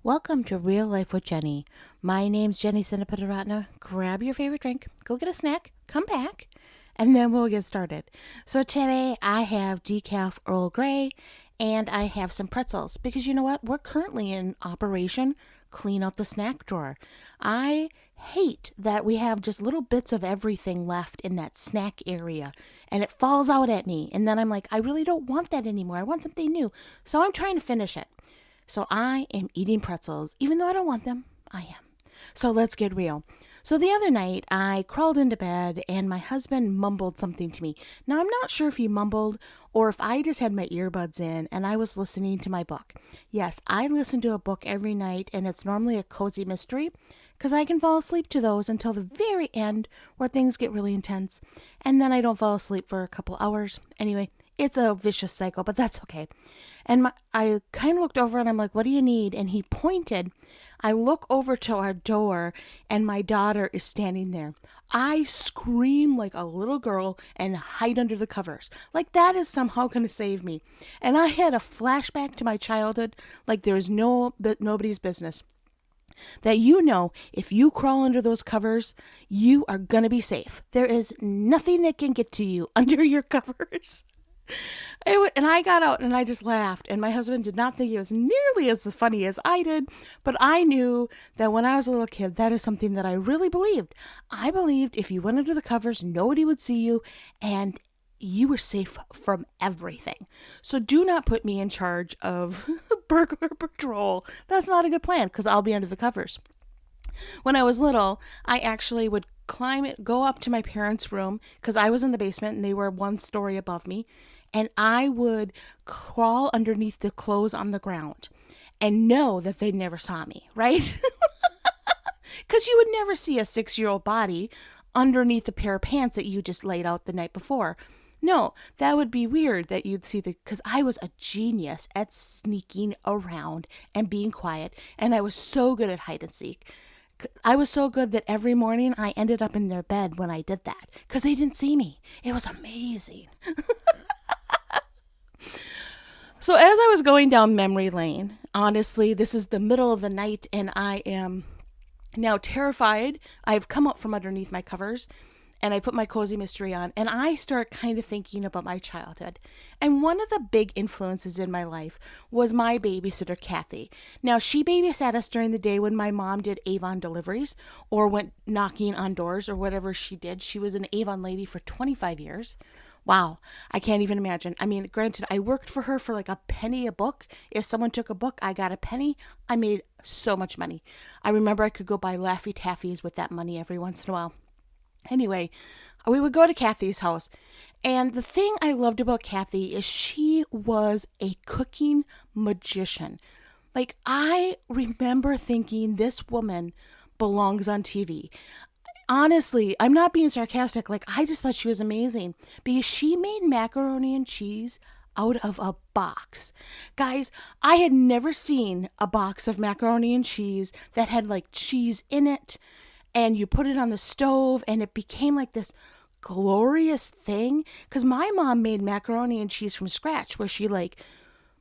Welcome to Real Life with Jenny. My name's Jenny Senapataratna. Grab your favorite drink, go get a snack, come back, and then we'll get started. So today I have decaf Earl Grey and I have some pretzels because you know what? We're currently in Operation Clean Out the Snack Drawer. I hate that we have just little bits of everything left in that snack area and it falls out at me. And then I'm like, I really don't want that anymore. I want something new. So I'm trying to finish it. So I am eating pretzels, even though I don't want them, I am. So let's get real. So the other night, I crawled into bed and my husband mumbled something to me. Now, I'm not sure if he mumbled or if I just had my earbuds in and I was listening to my book. Yes, I listen to a book every night and it's normally a cozy mystery because I can fall asleep to those until the very end where things get really intense. And then I don't fall asleep for a couple hours. Anyway, it's a vicious cycle, but that's okay. And I kind of looked over and I'm like, what do you need? And he pointed. I look over to our door and my daughter is standing there. I scream like a little girl and hide under the covers. Like that is somehow going to save me. And I had a flashback to my childhood like there is nobody's business. That you know, if you crawl under those covers, you are going to be safe. There is nothing that can get to you under your covers. And I got out and I just laughed. And my husband did not think it was nearly as funny as I did. But I knew that when I was a little kid, that is something that I really believed. I believed if you went under the covers, nobody would see you and you were safe from everything. So do not put me in charge of burglar patrol. That's not a good plan because I'll be under the covers. When I was little, I actually would go up to my parents' room because I was in the basement and they were one story above me. And I would crawl underneath the clothes on the ground and know that they never saw me, right? Because you would never see a 6-year-old body underneath a pair of pants that you just laid out the night before. No, that would be weird that you'd see because I was a genius at sneaking around and being quiet. And I was so good at hide and seek. I was so good that every morning I ended up in their bed when I did that because they didn't see me. It was amazing. So as I was going down memory lane, honestly, this is the middle of the night and I am now terrified. I've come up from underneath my covers and I put my cozy mystery on and I start kind of thinking about my childhood. And one of the big influences in my life was my babysitter, Kathy. Now, she babysat us during the day when my mom did Avon deliveries or went knocking on doors or whatever she did. She was an Avon lady for 25 years. Wow, I can't even imagine. I mean, granted, I worked for her for like a penny a book. If someone took a book, I got a penny. I made so much money. I remember I could go buy Laffy Taffies with that money every once in a while. Anyway, we would go to Kathy's house. And the thing I loved about Kathy is she was a cooking magician. Like, I remember thinking this woman belongs on TV. Honestly, I'm not being sarcastic. Like, I just thought she was amazing because she made macaroni and cheese out of a box. Guys, I had never seen a box of macaroni and cheese that had like cheese in it and you put it on the stove and it became like this glorious thing. Because my mom made macaroni and cheese from scratch where she like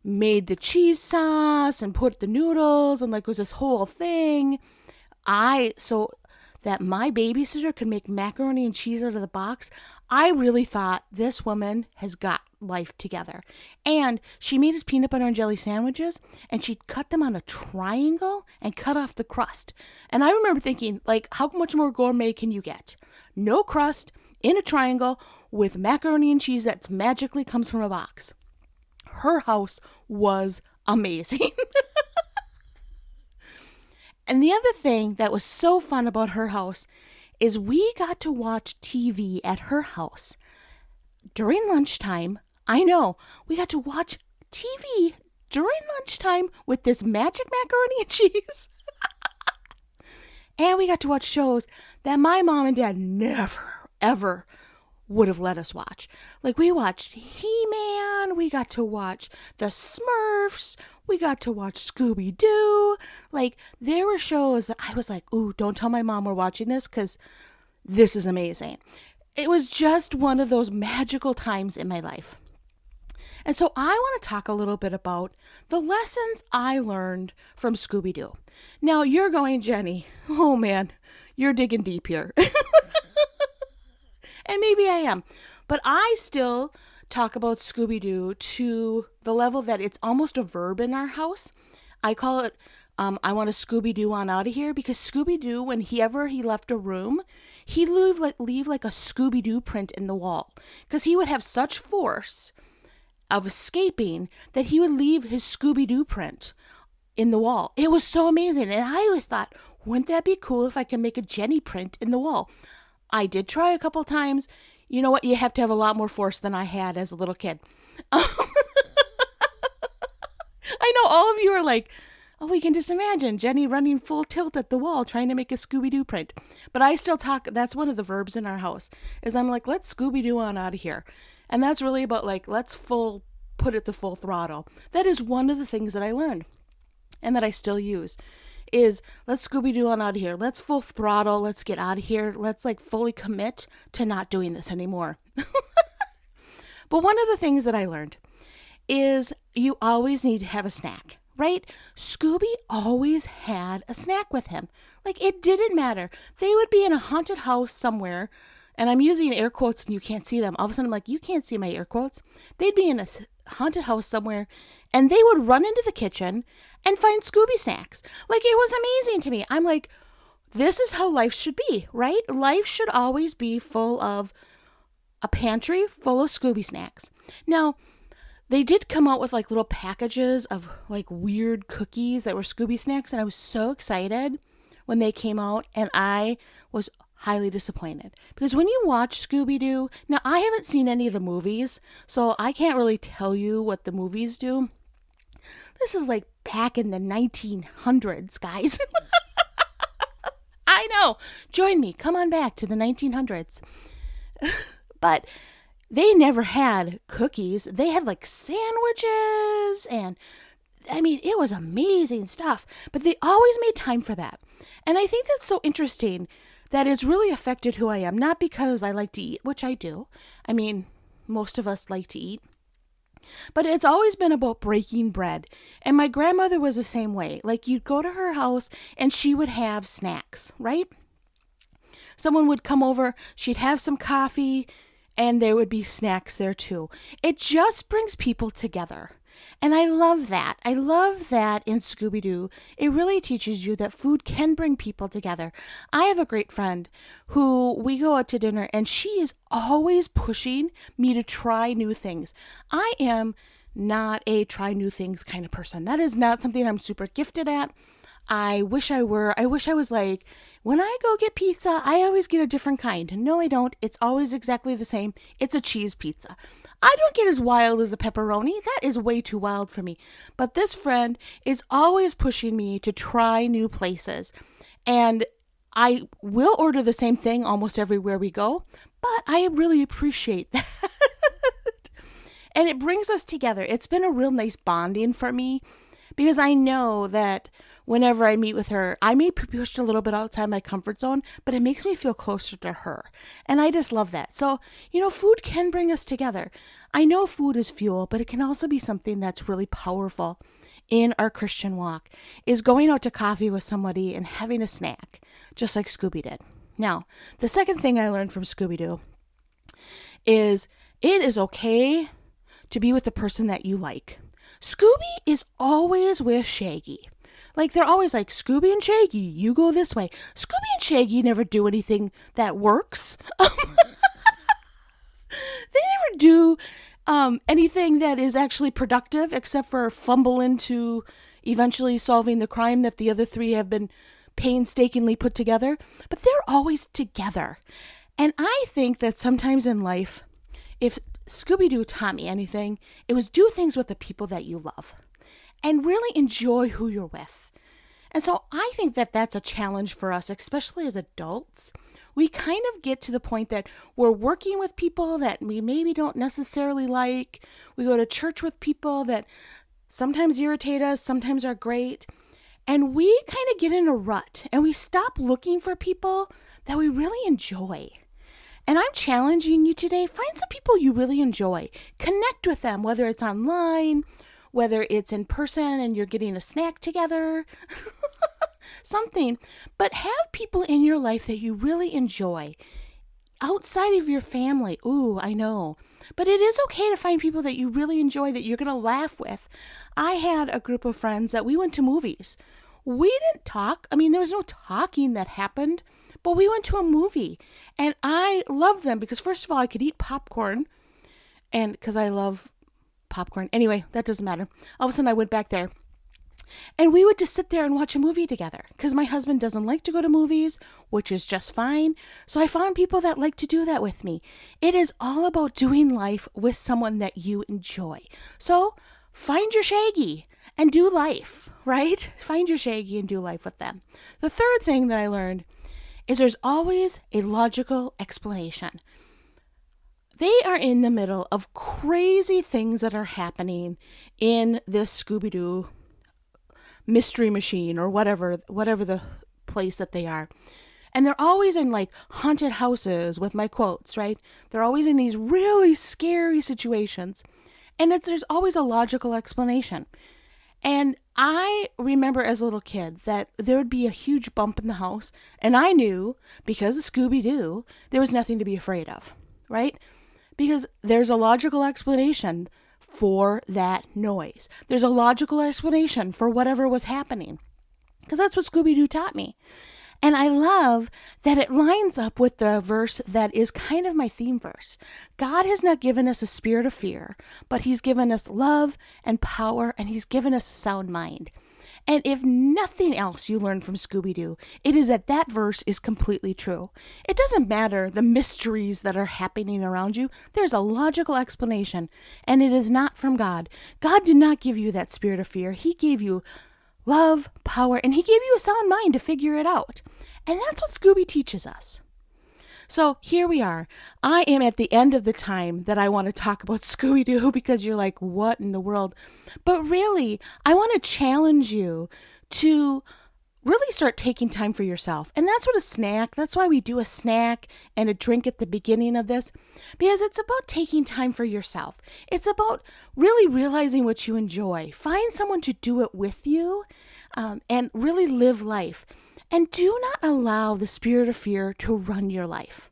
made the cheese sauce and put the noodles and like it was this whole thing. So that my babysitter could make macaroni and cheese out of the box, I really thought this woman has got life together. And she made us peanut butter and jelly sandwiches, and she'd cut them on a triangle and cut off the crust. And I remember thinking, like, how much more gourmet can you get? No crust, in a triangle, with macaroni and cheese that magically comes from a box. Her house was amazing. And the other thing that was so fun about her house is we got to watch TV at her house during lunchtime. I know, we got to watch TV during lunchtime with this magic macaroni and cheese. And we got to watch shows that my mom and dad never, ever would have let us watch. Like, we watched He-Man, we got to watch the Smurfs, we got to watch Scooby-Doo. Like, there were shows that I was like, ooh, don't tell my mom we're watching this because this is amazing. It was just one of those magical times in my life. And so I want to talk a little bit about the lessons I learned from Scooby-Doo. Now you're going, Jenny, oh man, you're digging deep here. And maybe I am. But I still talk about Scooby-Doo to the level that it's almost a verb in our house. I call it, I want to Scooby-Doo on out of here, because Scooby-Doo, when he left a room, he'd leave like a Scooby-Doo print in the wall, because he would have such force of escaping that he would leave his Scooby-Doo print in the wall. It was so amazing. And I always thought, wouldn't that be cool if I could make a Jenny print in the wall? I did try a couple times. You know what? You have to have a lot more force than I had as a little kid. I know all of you are like, oh, we can just imagine Jenny running full tilt at the wall trying to make a Scooby-Doo print. But I still talk, that's one of the verbs in our house, is I'm like, let's Scooby-Doo on out of here. And that's really about like, let's put it to full throttle. That is one of the things that I learned and that I still use. Is let's Scooby-Doo on out of here. Let's full throttle. Let's get out of here. Let's like fully commit to not doing this anymore. But one of the things that I learned is you always need to have a snack, right? Scooby always had a snack with him. Like it didn't matter. They would be in a haunted house somewhere, and I'm using air quotes and you can't see them. All of a sudden I'm like, you can't see my air quotes. They'd be in a haunted house somewhere, and they would run into the kitchen and find Scooby snacks. Like it was amazing to me. I'm like, this is how life should be, right? Life should always be full of a pantry full of Scooby snacks. Now, they did come out with like little packages of like weird cookies that were Scooby snacks, and I was so excited when they came out, and I was highly disappointed. Because when you watch Scooby-Doo, now I haven't seen any of the movies, so I can't really tell you what the movies do. This is like back in the 1900s, guys. I know. Join me. Come on back to the 1900s. But they never had cookies. They had like sandwiches, and I mean, it was amazing stuff. But they always made time for that. And I think that's so interesting that it's really affected who I am. Not because I like to eat, which I do. I mean, most of us like to eat. But it's always been about breaking bread. And my grandmother was the same way. Like you'd go to her house and she would have snacks, right? Someone would come over, she'd have some coffee, and there would be snacks there too. It just brings people together. And I love that. I love that in Scooby-Doo. It really teaches you that food can bring people together. I have a great friend who we go out to dinner, and she is always pushing me to try new things. I am not a try new things kind of person. That is not something I'm super gifted at. I wish I were. I wish I was like, when I go get pizza, I always get a different kind. No, I don't. It's always exactly the same. It's a cheese pizza. I don't get as wild as a pepperoni. That is way too wild for me. But this friend is always pushing me to try new places. And I will order the same thing almost everywhere we go, but I really appreciate that. And it brings us together. It's been a real nice bonding for me, because I know that whenever I meet with her, I may be pushed a little bit outside my comfort zone, but it makes me feel closer to her. And I just love that. So, food can bring us together. I know food is fuel, but it can also be something that's really powerful in our Christian walk, is going out to coffee with somebody and having a snack, just like Scooby did. Now, the second thing I learned from Scooby-Doo is it is okay to be with the person that you like. Scooby is always with Shaggy. Like, they're always like, Scooby and Shaggy, you go this way. Scooby and Shaggy never do anything that works. They never do anything that is actually productive, except for fumble into eventually solving the crime that the other three have been painstakingly put together. But they're always together. And I think that sometimes in life, if Scooby-Doo taught me anything, it was do things with the people that you love and really enjoy who you're with. And so I think that that's a challenge for us, especially as adults. We kind of get to the point that we're working with people that we maybe don't necessarily like. We go to church with people that sometimes irritate us, sometimes are great. And we kind of get in a rut and we stop looking for people that we really enjoy. And I'm challenging you today, find some people you really enjoy. Connect with them, whether it's online, whether it's in person and you're getting a snack together, something. But have people in your life that you really enjoy outside of your family. Ooh, I know. But it is okay to find people that you really enjoy that you're going to laugh with. I had a group of friends that we went to movies. We didn't talk. I mean, there was no talking that happened, but we went to a movie. And I loved them because, first of all, I could eat popcorn. And because I love popcorn. Anyway, that doesn't matter. All of a sudden, I went back there. And we would just sit there and watch a movie together because my husband doesn't like to go to movies, which is just fine. So I found people that like to do that with me. It is all about doing life with someone that you enjoy. So find your shaggy and do life, right? Find your shaggy and do life with them. The third thing that I learned is there's always a logical explanation. They are in the middle of crazy things that are happening in this Scooby-Doo mystery machine or whatever the place that they are. And they're always in like haunted houses with my quotes, right? They're always in these really scary situations. And there's always a logical explanation. And I remember as a little kid that there would be a huge bump in the house. And I knew, because of Scooby-Doo, there was nothing to be afraid of, right? Because there's a logical explanation for that noise. There's a logical explanation for whatever was happening. Because that's what Scooby-Doo taught me. And I love that it lines up with the verse that is kind of my theme verse. God has not given us a spirit of fear, but he's given us love and power, and he's given us a sound mind. And if nothing else you learn from Scooby-Doo, it is that verse is completely true. It doesn't matter the mysteries that are happening around you. There's a logical explanation, and it is not from God. God did not give you that spirit of fear. He gave you love, power, and he gave you a sound mind to figure it out. And that's what Scooby teaches us. So here we are. I am at the end of the time that I want to talk about Scooby-Doo because you're like, what in the world? But really, I want to challenge you to really start taking time for yourself. And that's why we do a snack and a drink at the beginning of this, because it's about taking time for yourself. It's about really realizing what you enjoy. Find someone to do it with you and really live life. And do not allow the spirit of fear to run your life.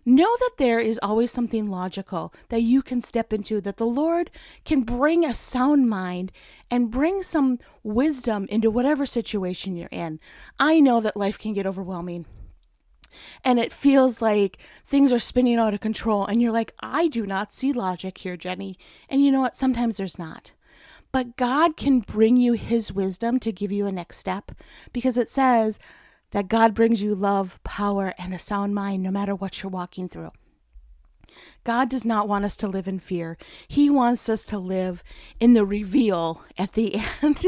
Know that there is always something logical that you can step into, that the Lord can bring a sound mind and bring some wisdom into whatever situation you're in. I know that life can get overwhelming. And it feels like things are spinning out of control. And you're like, I do not see logic here, Jenny. And you know what? Sometimes there's not. But God can bring you his wisdom to give you a next step, because it says that God brings you love, power, and a sound mind no matter what you're walking through. God does not want us to live in fear. He wants us to live in the reveal at the end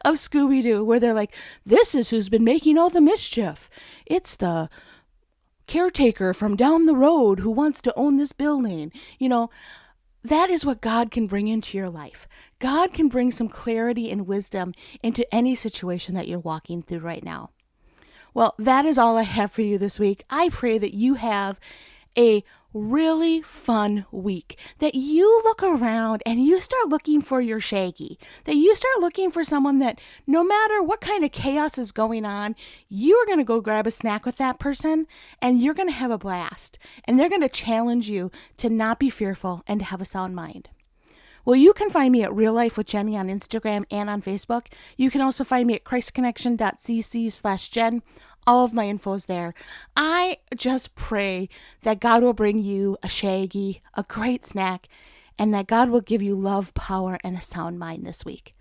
of Scooby-Doo, where they're like, this is who's been making all the mischief. It's the caretaker from down the road who wants to own this building. You know, that is what God can bring into your life. God can bring some clarity and wisdom into any situation that you're walking through right now. Well, that is all I have for you this week. I pray that you have a really fun week, that you look around and you start looking for your shaggy, that you start looking for someone that no matter what kind of chaos is going on, you are going to go grab a snack with that person and you're going to have a blast, and they're going to challenge you to not be fearful and to have a sound mind. Well, you can find me at Real Life with Jenny on Instagram and on Facebook. You can also find me at christconnection.cc/Jen. All of my info is there. I just pray that God will bring you a shaggy, a great snack, and that God will give you love, power, and a sound mind this week.